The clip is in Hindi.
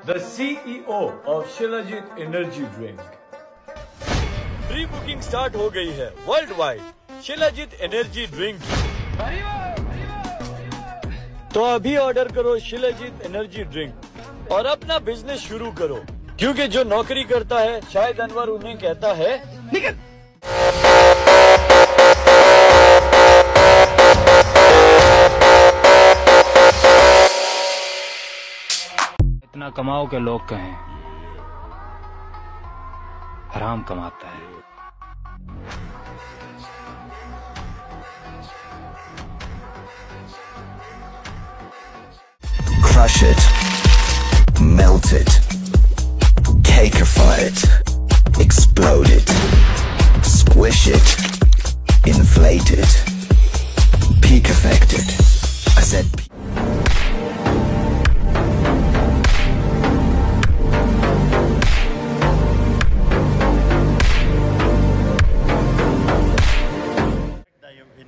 the CEO of shilajit energy drink. Pre booking start हो गई है वर्ल्ड वाइड शैलाजट एनर्जी ड्रिंक। तो अभी ऑर्डर करो शैलाजट एनर्जी ड्रिंक और अपना बिजनेस शुरू करो, क्योंकि जो नौकरी करता है शायद अनवर उन्हें कहता है निकल। इतना कमाओ के लोग कहें हराम कमाता है। Crush it, melt it, cakeify it, explode it, squish it, inflate it, peak affected. I said peak.